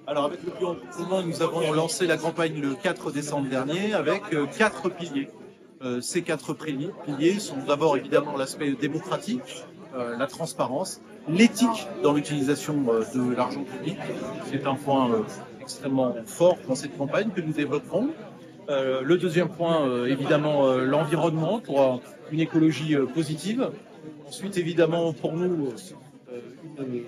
Alors avec le Lyon commun, nous avons lancé la campagne le 4 décembre dernier avec 4 piliers. Ces 4 piliers sont d'abord évidemment l'aspect démocratique, la transparence, l'éthique dans l'utilisation de l'argent public. C'est un point extrêmement fort dans cette campagne que nous développerons. Le deuxième point, évidemment, l'environnement pour une écologie positive. Ensuite, évidemment, pour nous, une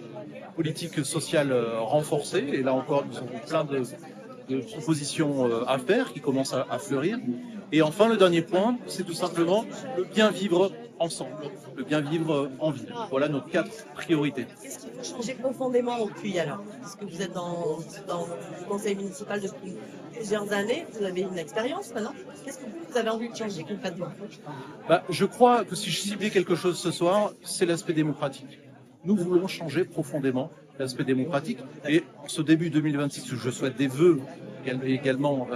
politique sociale renforcée. Et là encore, nous avons plein de propositions à faire qui commencent à fleurir. Et enfin, le dernier point, c'est tout simplement le bien vivre ensemble, le bien vivre en ville. Voilà nos 4 priorités. Qu'est-ce qu'il faut changer profondément au Puy alors? Parce que vous êtes dans le conseil municipal depuis plusieurs années, vous avez une expérience maintenant. Qu'est-ce que vous avez envie de changer concrètement? Je crois que si je ciblais quelque chose ce soir, c'est l'aspect démocratique. Nous voulons changer profondément l'aspect démocratique. Et en ce début 2026, je souhaite des vœux également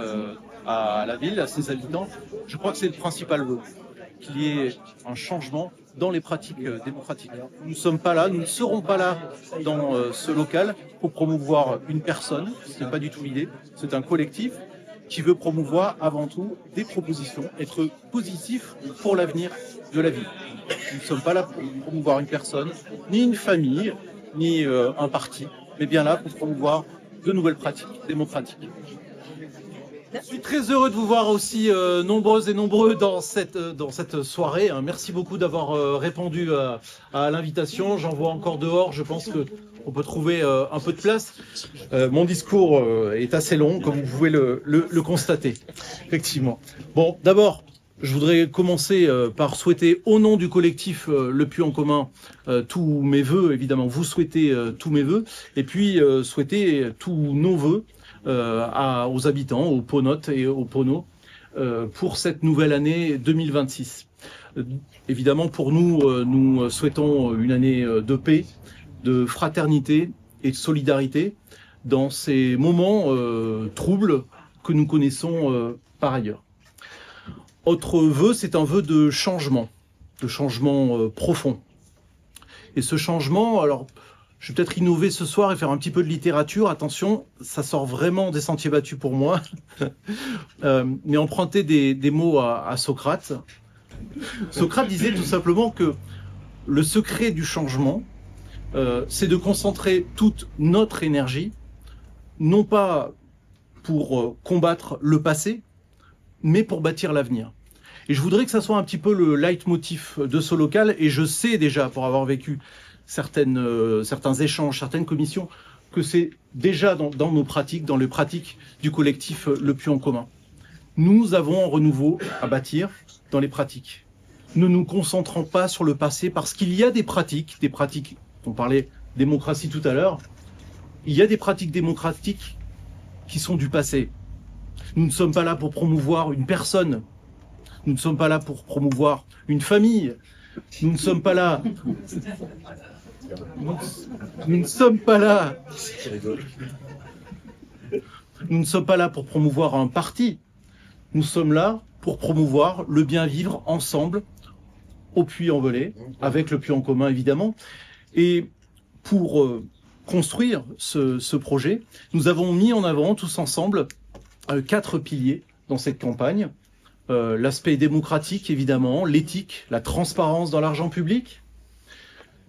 à la ville, à ses habitants. Je crois que c'est le principal vœu, qu'il y ait un changement dans les pratiques démocratiques. Nous ne sommes pas là, nous ne serons pas là dans ce local pour promouvoir une personne, ce n'est pas du tout l'idée, c'est un collectif qui veut promouvoir avant tout des propositions, être positif pour l'avenir de la ville. Nous ne sommes pas là pour promouvoir une personne, ni une famille, ni un parti, mais bien là pour promouvoir de nouvelles pratiques démocratiques. Je suis très heureux de vous voir aussi nombreuses et nombreux dans cette soirée. Merci beaucoup d'avoir répondu à l'invitation. J'en vois encore dehors, je pense qu'on peut trouver un peu de place. Mon discours est assez long, comme vous pouvez le constater, effectivement. Bon, d'abord, je voudrais commencer par souhaiter, au nom du collectif Le Puy en commun, tous mes vœux, évidemment, vous souhaitez tous mes vœux, et puis souhaiter tous nos vœux aux habitants, aux Ponotes et aux Ponos, pour cette nouvelle année 2026. Évidemment, pour nous, nous souhaitons une année de paix, de fraternité et de solidarité dans ces moments troubles que nous connaissons par ailleurs. Autre vœu, c'est un vœu de changement profond. Et ce changement, alors, je vais peut-être innover ce soir et faire un petit peu de littérature. Attention, ça sort vraiment des sentiers battus pour moi. Mais emprunter des mots à Socrate. Socrate disait tout simplement que le secret du changement, c'est de concentrer toute notre énergie, non pas pour combattre le passé, mais pour bâtir l'avenir. Et je voudrais que ça soit un petit peu le leitmotiv de ce local, et je sais déjà, pour avoir vécu certains échanges, certaines commissions, que c'est déjà dans nos pratiques, dans les pratiques du collectif Le Puy en commun. Nous avons un renouveau à bâtir dans les pratiques. Ne nous concentrons pas sur le passé, parce qu'il y a des pratiques, on parlait démocratie tout à l'heure, il y a des pratiques démocratiques qui sont du passé. Nous ne sommes pas là pour promouvoir une personne. Nous ne sommes pas là pour promouvoir une famille. Nous ne sommes pas là. Nous ne sommes pas là. Nous ne sommes pas là pour promouvoir un parti. Nous sommes là pour promouvoir le bien vivre ensemble au Puy-en-Velay, avec le Puy en commun évidemment. Et pour construire ce projet, nous avons mis en avant tous ensemble 4 piliers dans cette campagne. L'aspect démocratique, évidemment, l'éthique, la transparence dans l'argent public.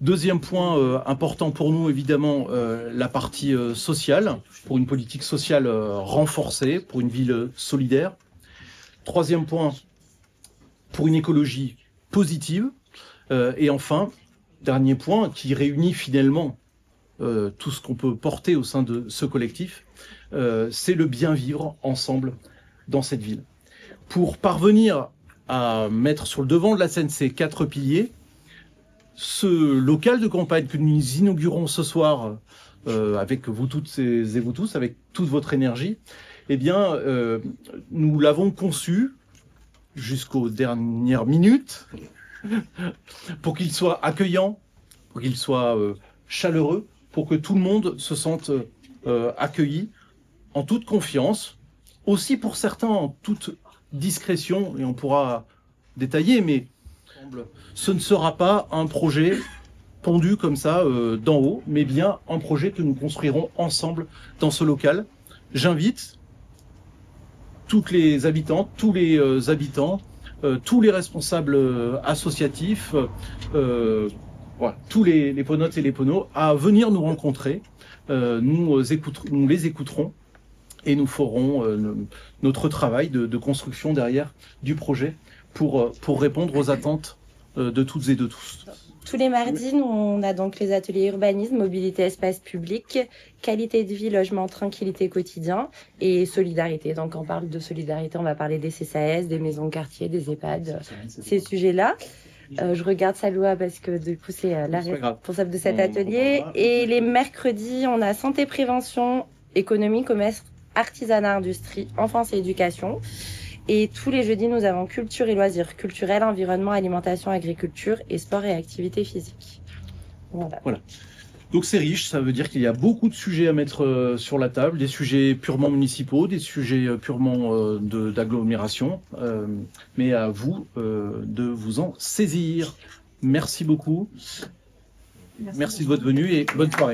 Deuxième point important pour nous, évidemment, la partie sociale, pour une politique sociale renforcée, pour une ville solidaire. Troisième point, pour une écologie positive. Et enfin, dernier point, qui réunit finalement tout ce qu'on peut porter au sein de ce collectif, c'est le bien vivre ensemble dans cette ville. Pour parvenir à mettre sur le devant de la scène ces 4 piliers, ce local de campagne que nous inaugurons ce soir avec vous toutes et vous tous, avec toute votre énergie, eh bien, nous l'avons conçu jusqu'aux dernières minutes pour qu'il soit accueillant, pour qu'il soit chaleureux, pour que tout le monde se sente accueilli en toute confiance, aussi pour certains en toute discrétion, et on pourra détailler, mais ce ne sera pas un projet pondu comme ça d'en haut, mais bien un projet que nous construirons ensemble dans ce local. J'invite toutes les habitantes, tous les habitants, tous les responsables associatifs, voilà, tous les ponotes et les ponos à venir nous rencontrer. Nous les écouterons et nous ferons notre travail de construction derrière du projet pour répondre aux attentes de toutes et de tous. Tous les mardis, nous, on a donc les ateliers urbanisme, mobilité, espace public, qualité de vie, logement, tranquillité quotidien et solidarité. Donc, quand on parle de solidarité, on va parler des CCAS, des maisons de quartier, des EHPAD, ces sujets-là. Je regarde Saloua parce que du coup, c'est la responsable de cet atelier. Et les mercredis, on a santé, prévention, économie, commerce, artisanat, industrie, enfance et éducation. Et tous les jeudis, nous avons culture et loisirs, culturel, environnement, alimentation, agriculture et sport et activité physique. Voilà. Donc c'est riche, ça veut dire qu'il y a beaucoup de sujets à mettre sur la table, des sujets purement municipaux, des sujets purement d'agglomération, mais à vous de vous en saisir. Merci beaucoup. Merci de votre venue et bonne soirée.